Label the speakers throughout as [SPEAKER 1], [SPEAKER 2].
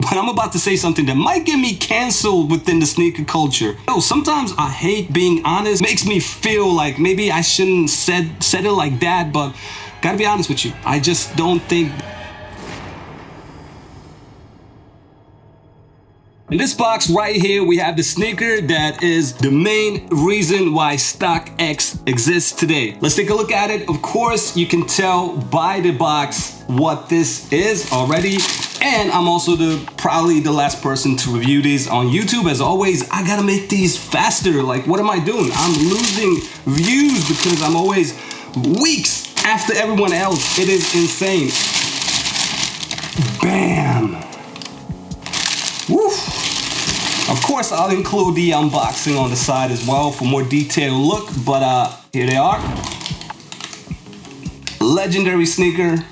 [SPEAKER 1] but I'm about to say something that might get me canceled within the sneaker culture. Yo, sometimes I hate being honest. Makes me feel like maybe I shouldn't said it like that, but gotta be honest with you. I just don't think. In this box right here, we have the sneaker that is the main reason why StockX exists today. Let's take a look at it. Of course, you can tell by the box what this is already. And I'm also probably the last person to review these on YouTube. As always, I gotta make these faster. Like, what am I doing? I'm losing views because I'm always weeks after everyone else. It is insane. Bam. Woof. Of course, I'll include the unboxing on the side as well for more detailed look, but here they are. Legendary sneaker.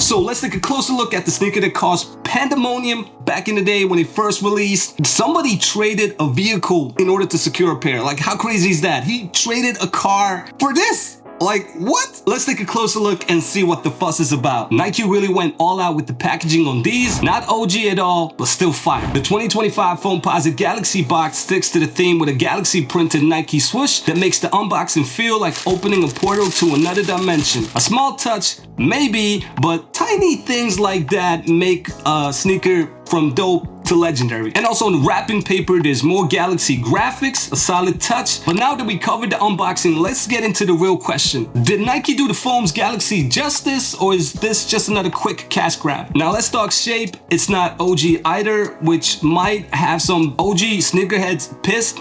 [SPEAKER 1] So let's take a closer look at the sneaker that caused pandemonium back in the day when it first released. Somebody traded a vehicle in order to secure a pair. Like, how crazy is that? He traded a car for this. Like, what? Let's take a closer look and see what the fuss is about. Nike really went all out with the packaging on these. Not OG at all, but still fire. The 2025 Foamposite Galaxy box sticks to the theme with a galaxy printed Nike swoosh that makes the unboxing feel like opening a portal to another dimension. A small touch, maybe, but tiny things like that make a sneaker from dope to legendary. And also on the wrapping paper, there's more Galaxy graphics, a solid touch. But now that we covered the unboxing, let's get into the real question. Did Nike do the Foams Galaxy justice, or is this just another quick cash grab? Now let's talk shape. It's not OG either, which might have some OG sneakerheads pissed.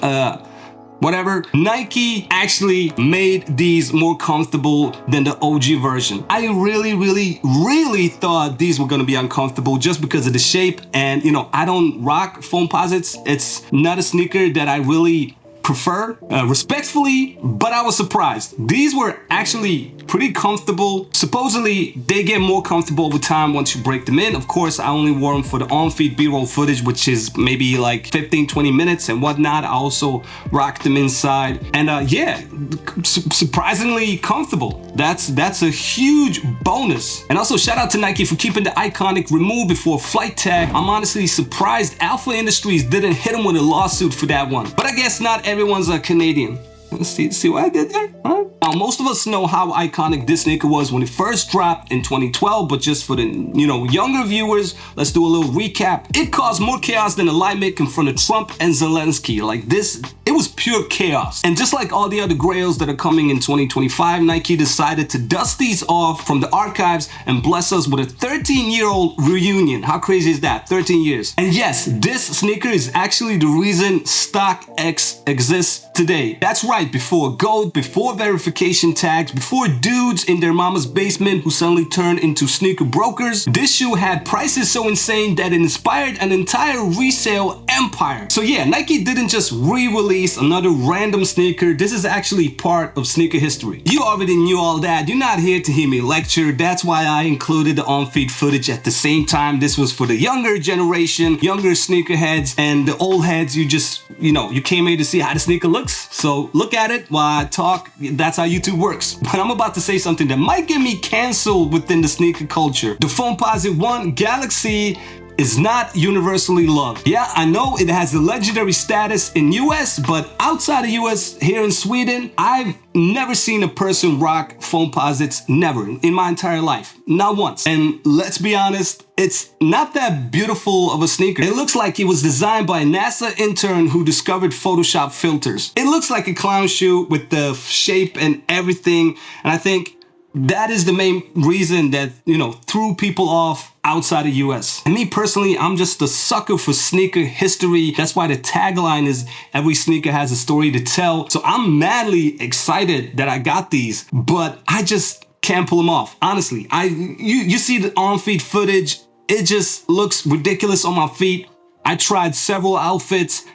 [SPEAKER 1] Whatever. Nike actually made these more comfortable than the OG version. I really thought these were gonna be uncomfortable just because of the shape. And you know, I don't rock Foamposites. It's not a sneaker that I really prefer, respectfully, but I was surprised. These were actually pretty comfortable. Supposedly, they get more comfortable over time once you break them in. Of course, I only wore them for the on-feed B-roll footage, which is maybe like 15-20 minutes and whatnot. I also rocked them inside, and yeah, surprisingly comfortable. That's a huge bonus. And also, shout out to Nike for keeping the iconic remove before flight tag. I'm honestly surprised Alpha Industries didn't hit them with a lawsuit for that one. But I guess not everyone's a Canadian. See what I did there? Huh? Now, most of us know how iconic this sneaker was when it first dropped in 2012, but just for the younger viewers, let's do a little recap. It caused more chaos than a lie maker in front of Trump and Zelensky. Like this, it was pure chaos. And just like all the other grails that are coming in 2025, Nike decided to dust these off from the archives and bless us with a 13-year-old reunion. How crazy is that? 13 years. And yes, this sneaker is actually the reason StockX exists today. That's right, before gold, before verification tags, before dudes in their mama's basement who suddenly turned into sneaker brokers, this shoe had prices so insane that it inspired an entire resale empire. So yeah, Nike didn't just re-release another random sneaker. This is actually part of sneaker history. You already knew all that. You're not here to hear me lecture. That's why I included the on-feed footage at the same time. This was for the younger generation, younger sneakerheads, and the old heads. You came here to see how the sneaker looks. So look at it while I talk. That's how YouTube works. But I'm about to say something that might get me canceled within the sneaker culture. The Foamposite One Galaxy is not universally loved. Yeah, I know it has the legendary status in US, but outside of US, here in Sweden, I've never seen a person rock Foamposites, never, in my entire life, not once. And let's be honest, it's not that beautiful of a sneaker. It looks like it was designed by a NASA intern who discovered Photoshop filters. It looks like a clown shoe with the shape and everything, and I think that is the main reason that, threw people off outside of US. And me personally, I'm just a sucker for sneaker history. That's why the tagline is every sneaker has a story to tell. So I'm madly excited that I got these, but I just can't pull them off. Honestly, you see the on-feed footage, it just looks ridiculous on my feet. I tried several outfits,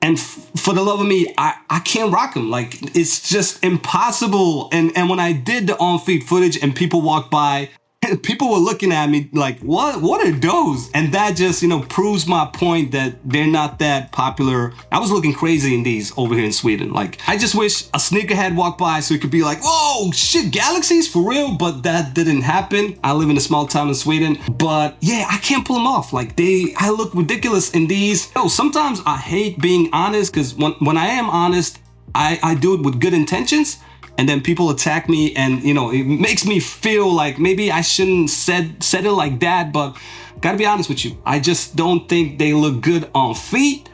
[SPEAKER 1] and for the love of me, I can't rock them. Like, it's just impossible. And when I did the on-feed footage and people walked by, people were looking at me like, what are those? And that just, proves my point that they're not that popular. I was looking crazy in these over here in Sweden. Like, I just wish a sneakerhead walked by so it could be like, whoa, shit, Galaxies for real? But that didn't happen. I live in a small town in Sweden, but yeah, I can't pull them off. Like, I look ridiculous in these. Sometimes I hate being honest, because when I am honest, I do it with good intentions. And then people attack me, and it makes me feel like maybe I shouldn't said it like that. But gotta be honest with you, I just don't think they look good on feet.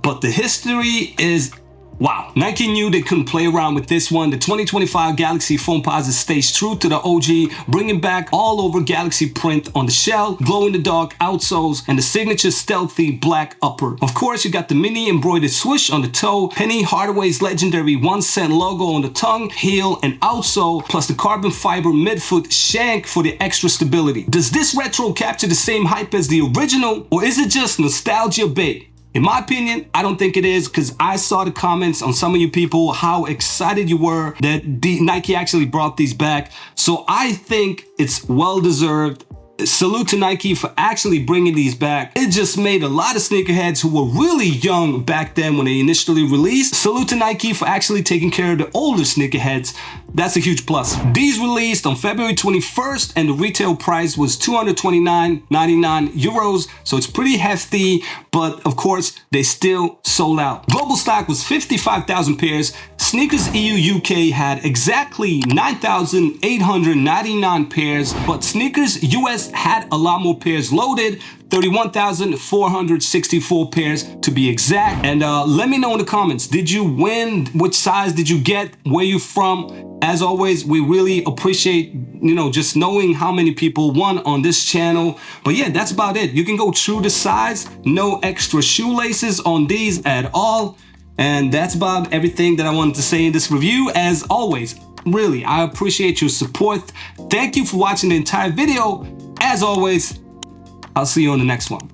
[SPEAKER 1] But the history is wow. Nike knew they couldn't play around with this one. The 2025 Galaxy Foamposite stays true to the OG, bringing back all over Galaxy print on the shell, glow-in-the-dark outsoles, and the signature stealthy black upper. Of course, you got the mini embroidered swoosh on the toe, Penny Hardaway's legendary 1 cent logo on the tongue, heel, and outsole, plus the carbon fiber midfoot shank for the extra stability. Does this retro capture the same hype as the original, or is it just nostalgia bait? In my opinion, I don't think it is, because I saw the comments on some of you people how excited you were that Nike actually brought these back. So I think it's well deserved. Salute to Nike for actually bringing these back. It just made a lot of sneakerheads who were really young back then when they initially released. Salute to Nike for actually taking care of the older sneakerheads. That's a huge plus. These released on February 21st, and the retail price was 229.99 euros. So it's pretty hefty, but of course they still sold out. Global stock was 55,000 pairs. Sneakers EU UK had exactly 9,899 pairs, but Sneakers US had a lot more pairs loaded, 31,464 pairs to be exact. And let me know in the comments, did you win? Which size did you get? Where you from? As always, we really appreciate, just knowing how many people won on this channel. But yeah, that's about it. You can go true to size, no extra shoelaces on these at all. And that's about everything that I wanted to say in this review. As always, really, I appreciate your support. Thank you for watching the entire video. As always, I'll see you on the next one.